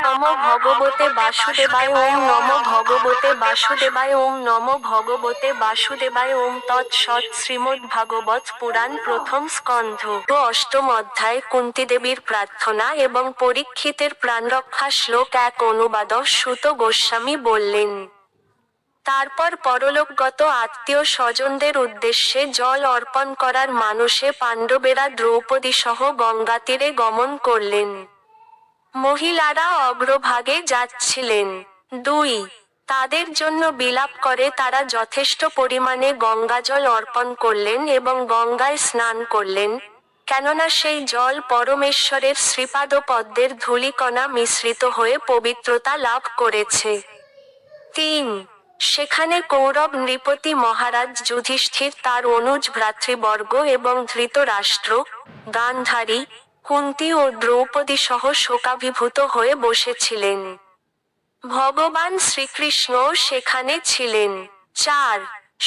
নমো ভগবতে বাসুদেবায় ওম নমো ভগবতে বাসুদেবায় ওম নমো ভগবতে বাসুদেবায় ওম তৎসৎ শ্রীমদ্ভাগবত পুরাণ প্রথম স্কন্ধ অষ্টম অধ্যায় কুন্তী দেবীর প্রার্থনা এবং পরীক্ষিতের প্রাণরক্ষা শ্লোক 1 অনুবাদ সুত গোস্বামী বললেন। তারপর পরলোকগত আত্মীয় স্বজনদের উদ্দেশ্যে জল অর্পণ করার মানসে পাণ্ডবেরা দ্রৌপদীসহ গঙ্গাতীরে গমন করলেন। মহিলারা অগ্রভাগে যাচ্ছিলেন। 2. তাদের জন্য বিলাপ করে তারা যথেষ্ট পরিমাণে গঙ্গাজল অর্পণ করলেন এবং গঙ্গায় স্নান করলেন, কেননা সেই জল পরমেশ্বরের শ্রীপাদপদ্মের ধূলিকণা মিশ্রিত হয়ে পবিত্রতা লাভ করেছে। 3. সেখানে কৌরব নৃপতি মহারাজ যুধিষ্ঠির তার অনুজ ভ্রাতৃবর্গ এবং ধৃতরাষ্ট্র, গান্ধারী, কুন্তী ও দ্রৌপদী সহ শোকাভিভূত হয়ে বসেছিলেন। ভগবান শ্রীকৃষ্ণও সেখানে ছিলেন। 4.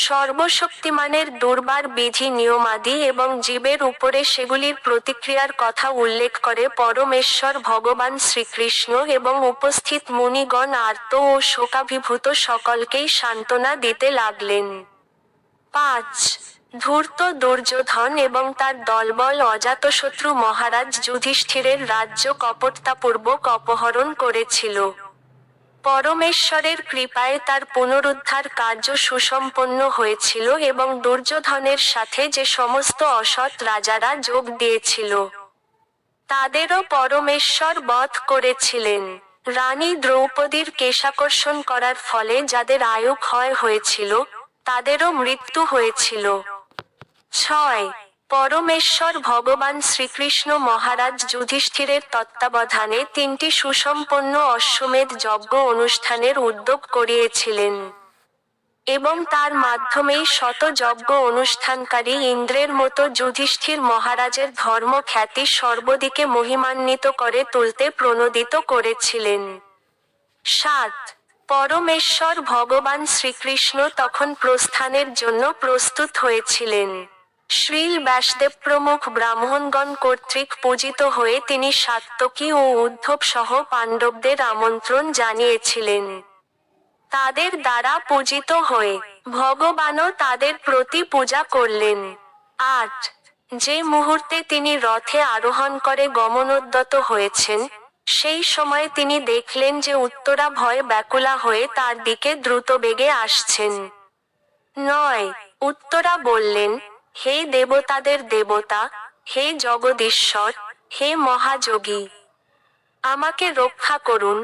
সর্বশক্তিমানের দুর্বার বিধি নিয়মাদি এবং জীবের উপরে সেগুলির প্রতিক্রিয়ার কথা উল্লেখ করে পরমেশ্বর ভগবান শ্রীকৃষ্ণ এবং উপস্থিত মুনিগণ আর্ত ও শোকাভিভূত সকলকেই সান্ত্বনা দিতে লাগলেন। 5. ধূর্ত দুর্যোধন এবং তার দলবল অজাতশত্রু মহারাজ যুধিষ্ঠিরের রাজ্য কপটতাপূর্বক অপহরণ করেছিল। পরমেশ্বরের কৃপায় তার পুনরুদ্ধার কার্য সুসম্পন্ন হয়েছিল এবং দুর্যোধনের সাথে যে সমস্ত অসৎ রাজারা যোগ দিয়েছিল তাদেরও পরমেশ্বর বধ করেছিলেন। রানী দ্রৌপদীর কেশাকর্ষণ করার ফলে যাদের আয়ু ক্ষয় হয়েছিল তাদেরও মৃত্যু হয়েছিল। 6. পরমেশ্বর ভগবান শ্রীকৃষ্ণ মহারাজ যুধিষ্ঠিরের তত্ত্বাবধানে 3টি সুসম্পন্ন অশ্বমেধ যজ্ঞ অনুষ্ঠানের উদ্যোগ করিয়েছিলেন এবং তার মাধ্যমেই শত যজ্ঞ অনুষ্ঠানকারী ইন্দ্রের মতো যুধিষ্ঠির মহারাজের ধর্ম খ্যাতি সর্বদিকে মহিমান্বিত করে তুলতে প্রণোদিত করেছিলেন। 7. পরমেশ্বর ভগবান শ্রীকৃষ্ণ তখন প্রস্থানের জন্য প্রস্তুত হয়েছিলেন। শ্রীল ব্যাসদেব প্রমুখ ব্রাহ্মণগণ কর্তৃক পূজিত হয়ে তিনি সাত্ত্বকী ও উদ্ধব সহ পাণ্ডবদের আমন্ত্রণ জানিয়েছিলেন। তাদের দ্বারা পূজিত হয়ে ভগবানও তাদের প্রতি পূজা করলেন। 8. যে মুহূর্তে তিনি রথে আরোহণ করে গমনোদ্যত হয়েছেন, সেই সময় তিনি দেখলেন যে উত্তরা ভয়ে ব্যাকুলা হয়ে তার দিকে দ্রুতবেগে আসছেন। 9. উত্তরা বললেন, হে দেবতাদের দেবতা, হে জগদীশ্বর, হে মহাযোগী, আমাকে রক্ষা করুন,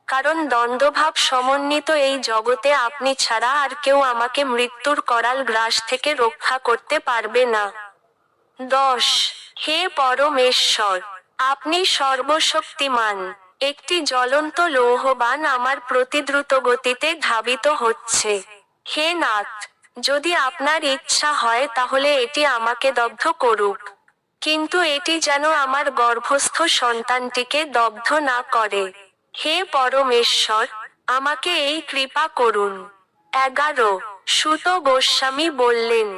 কারণ দ্বন্দ্বভাব সমন্বিত এই জগতে আপনি ছাড়া আর কেউ আমাকে মৃত্যুর করাল গ্রাস থেকে রক্ষা করতে পারবে না। 10. হে পরমেশ্বর, আপনি সর্বশক্তিমান। একটি জ্বলন্ত লৌহবান আমার প্রতি দ্রুত গতিতে ধাবিত হচ্ছে। হে নাথ, যদি আপনার ইচ্ছা হয় তাহলে এটি আমাকে দগ্ধ করুক, কিন্তু এটি যেন আমার গর্ভস্থ সন্তানটিকে দগ্ধ না করে। হে পরমেশ্বর, আমাকে এই কৃপা করুন। 11. সুত গোস্বামী বললেন,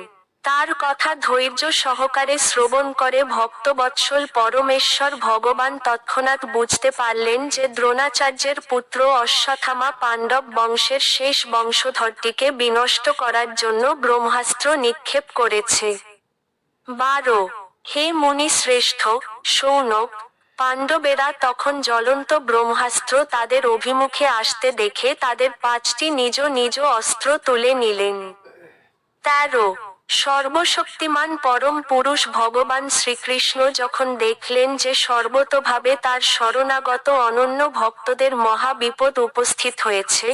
তার কথা ধৈর্য সহকারে শ্রবণ করে ভক্তবৎসল পরমেশ্বর ভগবান তৎক্ষণাৎ বুঝতে পারলেন যে দ্রোণাচার্যের পুত্র অশ্বত্থামা পাণ্ডব বংশের শেষ বংশধরটিকে বিনষ্ট করার জন্য ব্রহ্মাস্ত্র নিক্ষেপ করেছে। 12. হে মুনি শ্রেষ্ঠ, শৌনক, পাণ্ডবেরা তখন জ্বলন্ত ব্রহ্মাস্ত্র তাদের অভিমুখে আসতে দেখে তাদের 5টি নিজ নিজ অস্ত্র তুলে নিলেন। 13. সর্বশক্তিমান পরম পুরুষ ভগবান শ্রীকৃষ্ণ যখন দেখলেন যে সর্বতোভাবে তার শরণাগত অনন্য ভক্তদের মহা বিপদ উপস্থিত হয়েছে,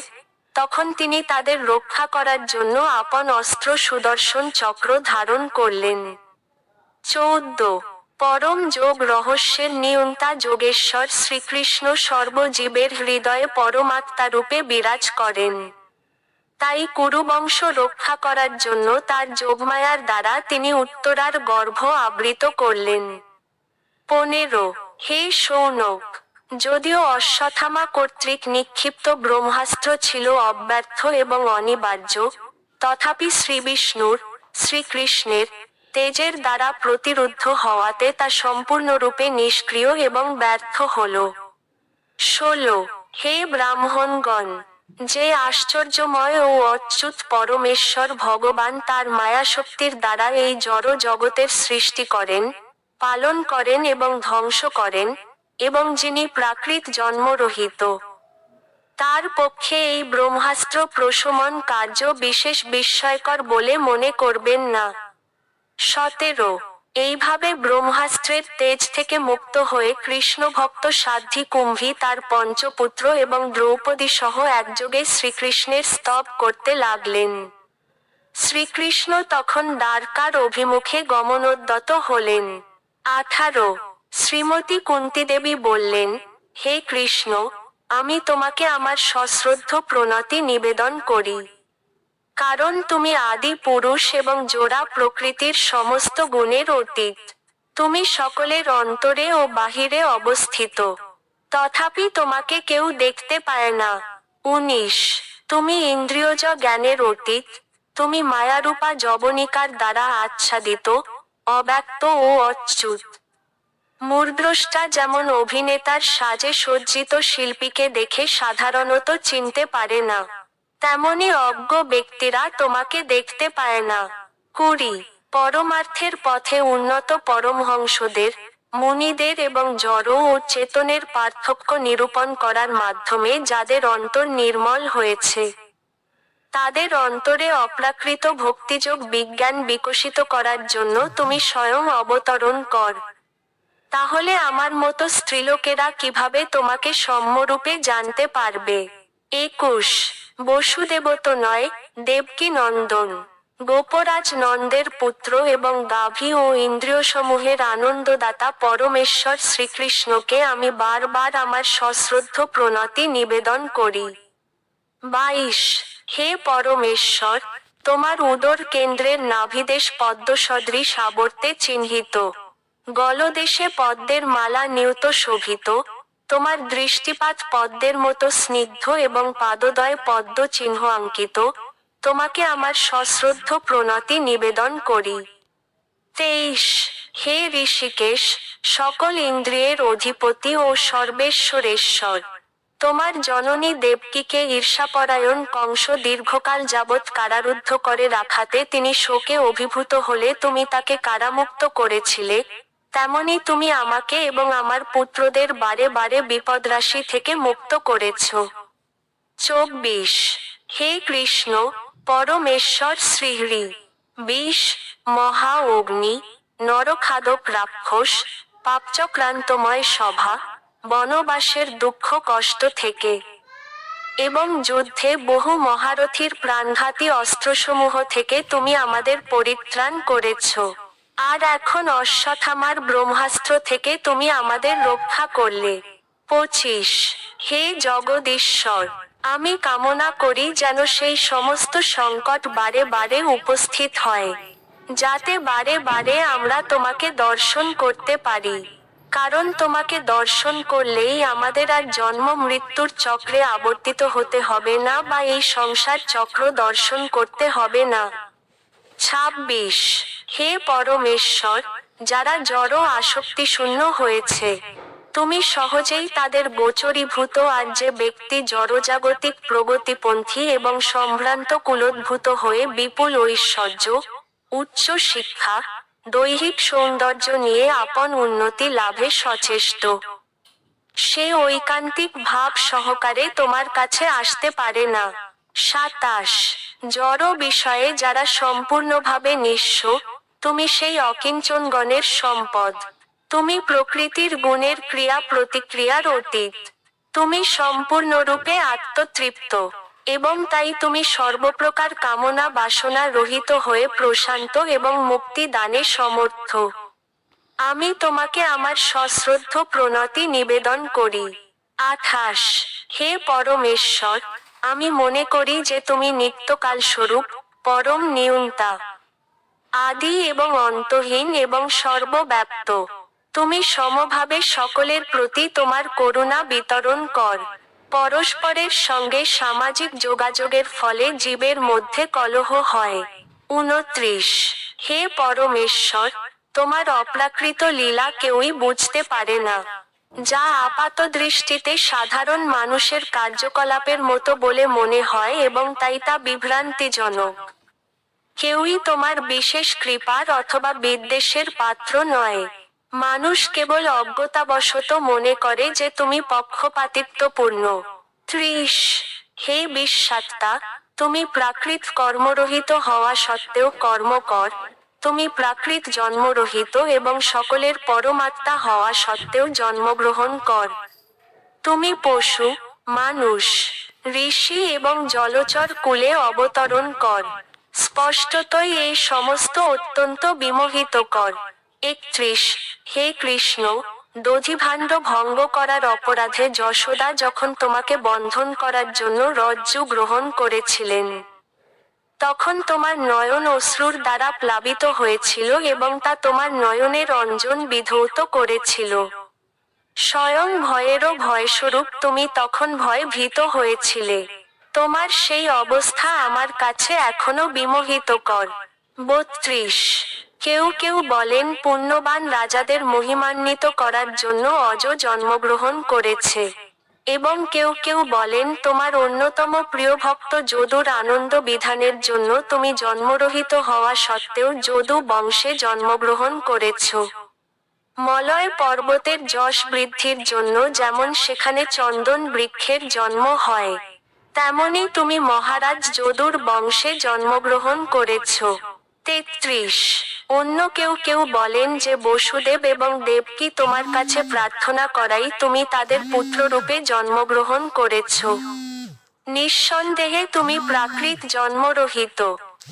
তখন তিনি তাদের রক্ষা করার জন্য আপন অস্ত্র সুদর্শন চক্র ধারণ করলেন। 14. পরম যোগ রহস্যের নিয়ন্তা যোগেশ্বর শ্রীকৃষ্ণ সর্বজীবের হৃদয়ে পরমাত্মারূপে বিরাজ করেন। তাই কুরুবংশ রক্ষা করার জন্য তার যোগমায়ার দ্বারা তিনি উত্তরার গর্ভ আবৃত করলেন। 15. হে শৌনক, যদিও অশ্বত্থামা কর্তৃক নিক্ষিপ্ত ব্রহ্মাস্ত্র ছিল অব্যর্থ এবং অনিবার্য, তথাপি শ্রীবিষ্ণুর, শ্রীকৃষ্ণের তেজের দ্বারা প্রতিরুদ্ধ হওয়াতে তা সম্পূর্ণরূপে নিষ্ক্রিয় এবং ব্যর্থ হল। 16. হে ব্রাহ্মণগণ, যে আশ্চর্যময় ও অচ্যুত পরমেশ্বর ভগবান তার মায়াশক্তির দ্বারা এই জড় জগতের সৃষ্টি করেন, পালন করেন এবং ধ্বংস করেন, এবং যিনি প্রাকৃত জন্মরহিত, তার পক্ষে এই ব্রহ্মাস্ত্র প্রশমন কার্য বিশেষ বিস্ময়কর বলে মনে করবেন না। 17 এইভাবে ব্রহ্মাস্ত্রের তেজ থেকে মুক্ত হয়ে কৃষ্ণভক্ত সাধ্বী কুম্ভী তার পঞ্চপুত্র এবং দ্রৌপদী সহ একযোগে শ্রীকৃষ্ণের স্তব করতে লাগলেন। শ্রীকৃষ্ণ তখন দ্বারকার অভিমুখে গমনোদ্যত হলেন। 18 শ্রীমতী কুন্তীদেবী বললেন, হে কৃষ্ণ, আমি তোমাকে আমার সশ্রদ্ধ প্রণতি নিবেদন করি। কারণ তুমি আদি পুরুষ এবং জোড়া প্রকৃতির সমস্ত গুণের অতীত। তুমি সকলের অন্তরে ও বাহিরে অবস্থিত। তথাপি তোমাকে কেউ দেখতে পায় না। 19 তুমি ইন্দ্রিয়জ জ্ঞানের অতীত। তুমি মায়ারূপা যবনিকার দ্বারা আচ্ছাদিত, অব্যক্ত ও অচ্যুত। মূর্দ্রষ্টা যেমন অভিনেতার সাজে সজ্জিত শিল্পীকে দেখে সাধারণত চিনতে পারে না, তেমনি অজ্ঞ ব্যক্তিরা তোমাকে দেখতে পায় না। 20 পরমার্থের পথে উন্নত পরমহংসদের, মুনিদের এবং জড় ও চেতনের পার্থক্য নিরূপণ করার মাধ্যমে যাদের অন্তর নির্মল হয়েছে, তাদের অন্তরে অপ্রাকৃত ভক্তিযোগ বিজ্ঞান বিকশিত করার জন্য তুমি স্বয়ং অবতরণ কর। তাহলে আমার মতো স্ত্রীলোকেরা কিভাবে তোমাকে সম্যরূপে জানতে পারবে? 21 বসুদেবত নয়, দেবকী নন্দন, গোপরাজ নন্দের পুত্র এবং গাভী ও ইন্দ্রিয়সমূহের আনন্দদাতা পরমেশ্বর শ্রীকৃষ্ণকে আমি বারবার আমার সশ্রদ্ধ প্রণতি নিবেদন করি। 22 হে পরমেশ্বর, তোমার উদর কেন্দ্রের নাভিদেশ পদ্মসদৃশ আবর্তে চিহ্নিত, গলদেশে পদ্মের মালা নিয়ত শোভিত, তোমার দৃষ্টিপাত পদ্মের মতো স্নিগ্ধ এবং পাদদয় পদ্ম চিহ্ন অঙ্কিত, তোমাকে আমার সশ্রদ্ধ প্রণতি নিবেদন করি। 23 হে ঋষিকেশ, সকল ইন্দ্রিয়ের অধিপতি ও সর্বেশ্বরেশ্বর, তোমার জননী দেবকীকে ঈর্ষাপরায়ণ কংস দীর্ঘকাল যাবৎ কারারুদ্ধ করে রাখাতে তিনি শোকে অভিভূত হলে তুমি তাকে কারামুক্ত করেছিলে, তেমনি তুমি আমাকে এবং আমার পুত্রদের বারে বারে বিপদরাশি থেকে মুক্ত করেছ। 24 হে কৃষ্ণ, পরমেশ্বর শ্রীহরি। 20 মহা অগ্নি, নরখাদক রাক্ষস, পাপচক্রান্তময় সভা, বনবাসের দুঃখ কষ্ট থেকে এবং যুদ্ধে বহু মহারথীর প্রাণঘাতী অস্ত্রসমূহ থেকে তুমি আমাদের পরিত্রাণ করেছ। আর এখন অশ্বত্থামার ব্রহ্মাস্ত্র থেকে তুমি আমাদের রক্ষা করলে। 25 হে জগদীশ্বর, আমি কামনা করি যেন সেই সমস্ত সংকট বারে বারে উপস্থিত হয়, যাতে বারে বারে আমরা তোমাকে দর্শন করতে পারি। কারণ তোমাকে দর্শন করলেই আমাদের আর জন্ম মৃত্যুর চক্রে আবর্তিত হতে হবে না বা এই সংসার চক্র দর্শন করতে হবে না। 26 হে পরমেশ্বর, যারা জড় আসক্তিশূন্য হয়েছে, তুমি সহজেই তাদের গোচরীভূত, আর যে ব্যক্তি জড়জাগতিক প্রগতিপন্থী এবং সম্ভ্রান্ত কুলোদ্ভূত হয়ে বিপুল ঐশ্বর্য, উচ্চ শিক্ষা, দৈহিক সৌন্দর্য নিয়ে আপন উন্নতি লাভে সচেষ্ট, সে ঐকান্তিক ভাব সহকারে তোমার কাছে আসতে পারে না। 27 জড় বিষয়ে যারা সম্পূর্ণভাবে নিঃস্ব, তুমি সেই অকিঞ্চনগণের সম্পদ। তুমি প্রকৃতির গুণের ক্রিয়া প্রতিক্রিয়ার অতীত। তুমি সম্পূর্ণরূপে আত্মতৃপ্ত, এবং তাই তুমি সর্বপ্রকার কামনা বাসনা রহিত হয়ে প্রশান্ত এবং মুক্তি দানে সমর্থ। আমি তোমাকে আমার সশ্রদ্ধ প্রণতি নিবেদন করি। 28 হে পরমেশ্বর, আমি মনে করি যে তুমি নিত্যকাল স্বরূপ, পরম নিয়ন্তা, আদি এবং অন্তহীন এবং সর্বব্যাপ্ত। তুমি সমভাবে সকলের প্রতি তোমার করুণা বিতরণ কর। পরস্পরের সঙ্গে সামাজিক যোগাযোগের ফলে জীবের মধ্যে কলহ হয়। 29 হে পরমেশ্বর, তোমার অপ্রাকৃত লীলা কেউই বুঝতে পারে না। যা আপাত দৃষ্টিতে সাধারণ মানুষের কার্যকলাপের মতো বলে মনে হয় এবং তাই তা বিভ্রান্তিজনক। কেউই তোমার বিশেষ কৃপার অথবা বিদ্বেষের পাত্র নয়। মানুষ কেবল অজ্ঞতাবশত মনে করে যে তুমি পক্ষপাতিত্বপূর্ণ। 30 হে বিশ্বাত্মা, তুমি প্রাকৃত কর্মরহিত হওয়া সত্ত্বেও কর্ম কর, তুমি প্রাকৃত জন্মরহিত এবং সকলের পরমাত্মা হওয়া সত্ত্বেও জন্মগ্রহণ কর। তুমি পশু, মানুষ, ঋষি এবং জলচর কুলে অবতরণ কর। স্পষ্টতই এই সমস্ত অত্যন্ত বিমোহিতকর। 31 হে কৃষ্ণ, দধিভাণ্ড ভঙ্গ করার অপরাধে যশোদা যখন তোমাকে বন্ধন করার জন্য রজ্জু গ্রহণ করেছিলেন, তখন তোমার নয়ন অশ্রুর দ্বারা প্লাবিত হয়েছিল এবং তা তোমার নয়নের অঞ্জন বিধৌত করেছিল। স্বয়ং ভয়েরও ভয়স্বরূপ তুমি তখন ভয় ভীত হয়েছিলে। তোমার সেই অবস্থা আমার কাছে এখনো বিমোহিতকর। 32 কেউ কেউ বলেন পুণ্যবান রাজাদের মহিমান্বিত করার জন্য অজ জন্মগ্রহণ করেছে, এবং কেউ কেউ বলেন তোমার অন্যতম প্রিয় ভক্ত যদুর আনন্দ বিধানের জন্য তুমি জন্মরহিত হওয়া সত্ত্বেও যদু বংশে জন্মগ্রহণ করেছ। মলয় পর্বতের যশ বৃদ্ধির জন্য যেমন সেখানে চন্দন বৃক্ষের জন্ম হয়, তেমনি তুমি মহারাজ যদুর বংশে জন্মগ্রহণ করেছ। 33 অন্য কেউ কেউ বলেন যে বসুদেব এবং দেবকী তোমার কাছে প্রার্থনা করাই তুমি তাদের পুত্ররূপে জন্মগ্রহণ করেছ। নিঃসন্দেহে তুমি প্রাকৃত জন্মরহিত,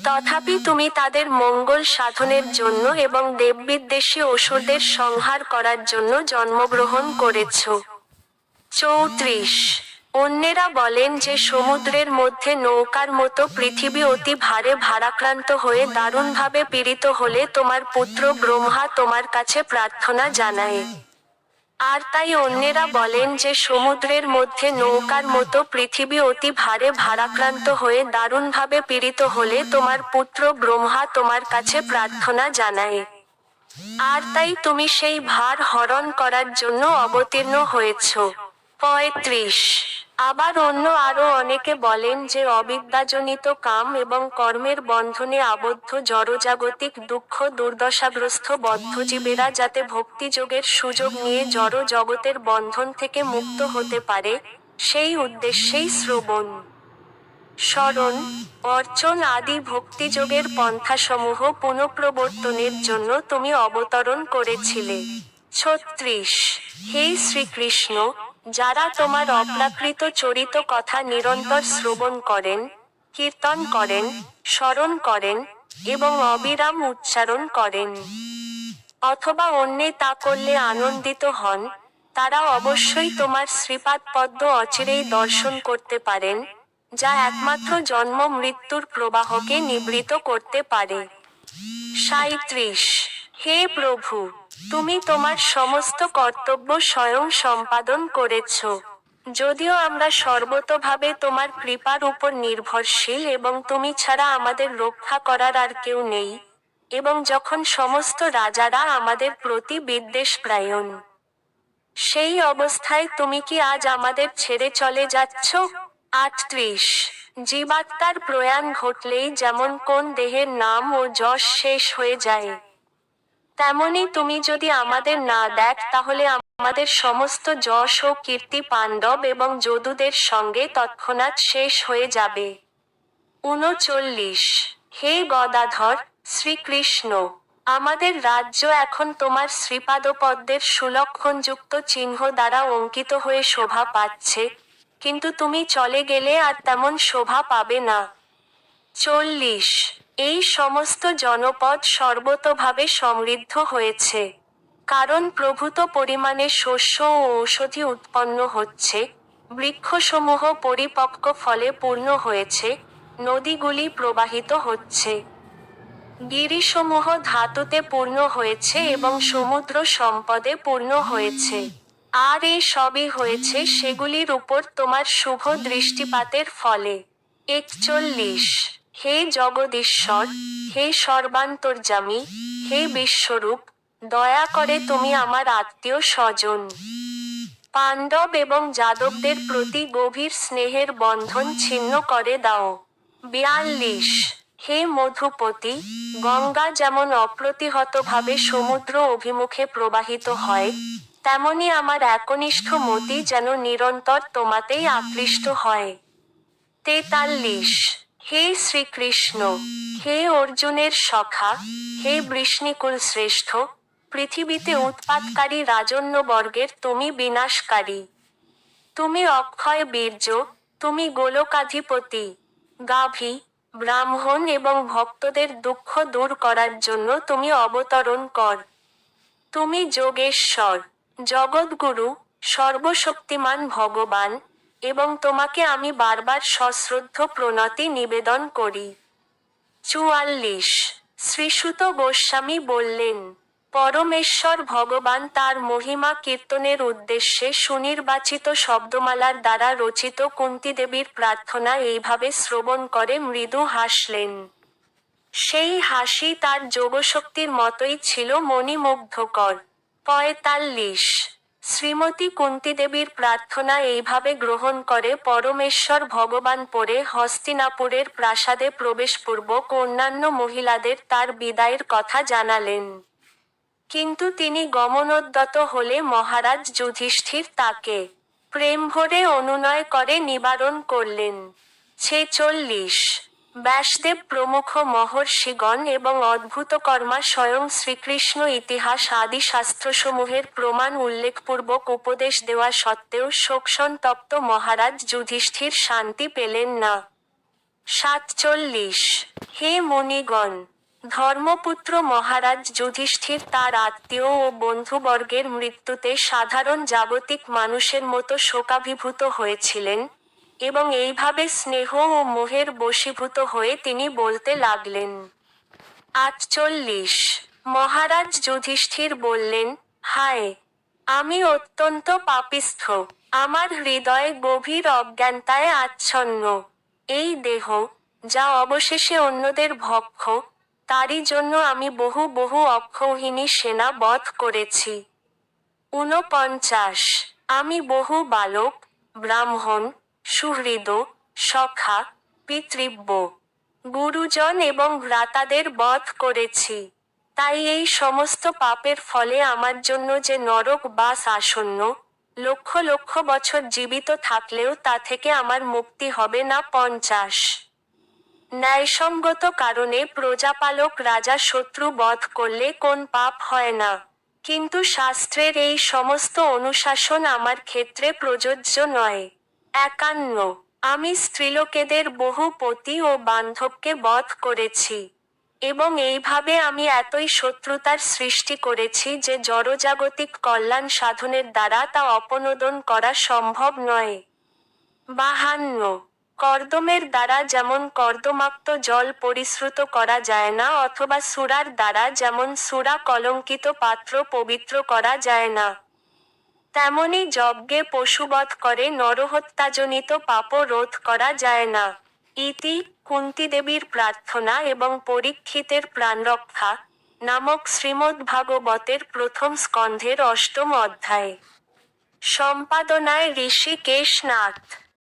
তথাপি তুমি তাদের মঙ্গল সাধনের জন্য এবং দেববিদ্বেষী অসুরদের সংহার করার জন্য জন্মগ্রহণ করেছ। 34 অন্যেরা বলেন যে সমুদ্রের মধ্যে নৌকার মতো পৃথিবী অতি ভারে ভারাক্রান্ত হয়ে দারুণভাবে পীড়িত হলে তোমার পুত্র ব্রহ্মা তোমার কাছে প্রার্থনা জানায়। আর তাই অন্যেরা বলেন যে সমুদ্রের মধ্যে নৌকার মতো পৃথিবী অতি ভারে ভারাক্রান্ত হয়ে দারুণভাবে পীড়িত হলে তোমার পুত্র ব্রহ্মা তোমার কাছে প্রার্থনা জানায়। আর তাই তুমি সেই ভার হরণ করার জন্য অবতীর্ণ হয়েছ। 35 আবার আরো অনেকে বলেন যে অবিদ্যাজনিত কাম এবং কর্মের বন্ধনে আবদ্ধ জড়জাগতিক দুঃখ দুর্দশাগ্রস্ত বদ্ধজীবেরা যাতে ভক্তিযোগের সুযোগ নিয়ে জড় জগতের বন্ধন থেকে মুক্ত হতে পারে, সেই উদ্দেশ্যেই শ্রবণ, স্মরণ, অর্চন আদি ভক্তিযোগের পন্থাসমূহ পুনঃপ্রবর্তনের জন্য তুমি অবতরণ করেছিলে। 36 হে শ্রীকৃষ্ণ, যারা তোমার অপ্রাকৃত চরিত কথা নিরন্তর শ্রবণ করেন, কীর্তন করেন, স্মরণ করেন, এবং অবিরাম উচ্চারণ করেন, অথবা অন্যে তা করলে আনন্দিত হন, তারা অবশ্যই তোমার শ্রীপাদ পদ্ম অচিরেই দর্শন করতে পারেন, যা একমাত্র জন্ম মৃত্যুর প্রবাহকে নিবৃত করতে পারে। 37 হে প্রভু, তুমি তোমার সমস্ত কর্তব্য স্বয়ং সম্পাদন করেছ। যদিও আমরা সর্বতোভাবে তোমার কৃপার উপর নির্ভরশীল এবং তুমি ছাড়া আমাদের রক্ষা করার আর কেউ নেই, এবং যখন সমস্ত রাজারা আমাদের প্রতি বিদ্বেষপ্রায়ণ, সেই অবস্থায় তুমি কি আজ আমাদের ছেড়ে চলে যাচ্ছ? 38 জীবাত্মার প্রয়াণ ঘটলেই যেমন কোন দেহের নাম ও যশ শেষ হয়ে যায়, তেমনি তুমি যদি আমাদের না দেখ তাহলে আমাদের সমস্ত যশ ও কীর্তি পাণ্ডব এবং যদুদের সঙ্গে তৎক্ষণাৎ শেষ হয়ে যাবে। 39 হে গদাধর, শ্রীকৃষ্ণ, আমাদের রাজ্য এখন তোমার শ্রীপাদপদ্মের সুলক্ষণযুক্ত চিহ্ন দ্বারা অঙ্কিত হয়ে শোভা পাচ্ছে, কিন্তু তুমি চলে গেলে আর তেমন শোভা পাবে না। 40 এই সমস্ত জনপদ সর্বতোভাবে সমৃদ্ধ হয়েছে, কারণ প্রভূত পরিমাণে শস্য ও ঔষধি উৎপন্ন হচ্ছে, বৃক্ষসমূহ পরিপক্ক ফলে পূর্ণ হয়েছে, নদীগুলি প্রবাহিত হচ্ছে, গিরিসমূহ ধাতুতে পূর্ণ হয়েছে এবং সমুদ্র সম্পদে পূর্ণ হয়েছে। আর এই সবই হয়েছে সেগুলির উপর তোমার শুভ দৃষ্টিপাতের ফলে। 41 হে জগদীশ্বর, হে সর্বান্তর্যামী, হে বিশ্বরূপ, দয়া করে তুমি আমার আত্মীয় স্বজন, পাণ্ডব এবং যাদবদের প্রতি গভীর স্নেহের বন্ধন ছিন্ন করে দাও। 42 হে মধুপতি, গঙ্গা যেমন অপ্রতিহতভাবে সমুদ্র অভিমুখে প্রবাহিত হয়, তেমনি আমার একনিষ্ঠ মতি যেন নিরন্তর তোমাতেই আকৃষ্ট হয়। 43 হে শ্রীকৃষ্ণ, হে অর্জুনের সখা, হে বৃষ্ণিকুল শ্রেষ্ঠ, পৃথিবীতে উৎপাতকারী রাজন্যবর্গের তুমি বিনাশকারী। তুমি অক্ষয় বীর্য, তুমি গোলকাধিপতি। গাভী, ব্রাহ্মণ এবং ভক্তদের দুঃখ দূর করার জন্য তুমি অবতরণ কর। তুমি যোগেশ্বর, জগৎগুরু, সর্বশক্তিমান ভগবান, এবং তোমাকে আমি বারবার সশ্রদ্ধ প্রণতি নিবেদন করি। 44 শ্রীসুত গোস্বামী বললেন, পরমেশ্বর ভগবান তার মহিমা কীর্তনের উদ্দেশ্যে সুনির্বাচিত শব্দমালার দ্বারা রচিত কুন্তীদেবীর প্রার্থনা এইভাবে শ্রবণ করে মৃদু হাসলেন। সেই হাসি তার যোগশক্তির মতোই ছিল মণিমুগ্ধকর। 45 শ্রীমতী কুন্তীদেবীর প্রার্থনা এইভাবে গ্রহণ করে পরমেশ্বর ভগবান পরে হস্তিনাপুরের প্রাসাদে প্রবেশপূর্বক অন্যান্য মহিলাদের তার বিদায়ের কথা জানালেন। কিন্তু তিনি গমনোদ্যত হলে মহারাজ যুধিষ্ঠির তাকে প্রেমভরে অনুনয় করে নিবারণ করলেন। 46 ব্যাসদেব প্রমুখ মহর্ষিগণ এবং অদ্ভুতকর্মা স্বয়ং শ্রীকৃষ্ণ ইতিহাস আদি শাস্ত্রসমূহের প্রমাণ উল্লেখপূর্বক উপদেশ দেওয়া সত্ত্বেও শোকসন্তপ্ত মহারাজ যুধিষ্ঠির শান্তি পেলেন না। 47 হে মুনিগণ, ধর্মপুত্র মহারাজ যুধিষ্ঠির তার আত্মীয় ও বন্ধুবর্গের মৃত্যুতে সাধারণ জাগতিক মানুষের মতো শোকাভিভূত হয়েছিলেন, এবং এইভাবে স্নেহ ও মোহের বশীভূত হয়ে তিনি বলতে লাগলেন। 48 মহারাজ যুধিষ্ঠির বললেন, হায়, আমি অত্যন্ত পাপিষ্ঠ, আমার হৃদয় গভীর অজ্ঞানতায় আচ্ছন্ন। এই দেহ, যা অবশেষে অন্যদের ভক্ষ, তারই জন্য আমি বহু বহু অক্ষৌহিনী সেনা বধ করেছি। 49 আমি বহু বালক, ব্রাহ্মণ, সুহৃদ, সখা, পিতৃব্য, গুরুজন এবং ভ্রাতাদের বধ করেছি। তাই এই সমস্ত পাপের ফলে আমার জন্য যে নরক বাস আসন্ন, লক্ষ লক্ষ বছর জীবিত থাকলেও তা থেকে আমার মুক্তি হবে না। 50 ন্যায়সঙ্গত কারণে প্রজাপালক রাজা শত্রু বধ করলে কোন পাপ হয় না, কিন্তু শাস্ত্রের এই সমস্ত অনুশাসন আমার ক্ষেত্রে প্রযোজ্য নয়। 51 আমি স্ত্রীলোকেদের বহু পতি ও বান্ধবকে বধ করেছি, এবং এইভাবে আমি এতই শত্রুতার সৃষ্টি করেছি যে জড়জাগতিক কল্যাণ সাধনের দ্বারা তা অপনোদন করা সম্ভব নয়। 52 কর্দমের দ্বারা যেমন কর্দমাক্ত জল পরিশ্রুত করা যায় না, অথবা সূরার দ্বারা যেমন সূরা কলঙ্কিত পাত্র পবিত্র করা যায় না, তেমনি যজ্ঞে পশুবধ করে নরহত্যাজনিত পাপও রোধ করা যায় না। ইতি কুন্তীদেবীর প্রার্থনা এবং পরীক্ষিতের প্রাণরক্ষা নামক শ্রীমদ্ভাগবতের প্রথম স্কন্ধের 8ম অধ্যায়। সম্পাদনায় ঋষিকেশ নাথ।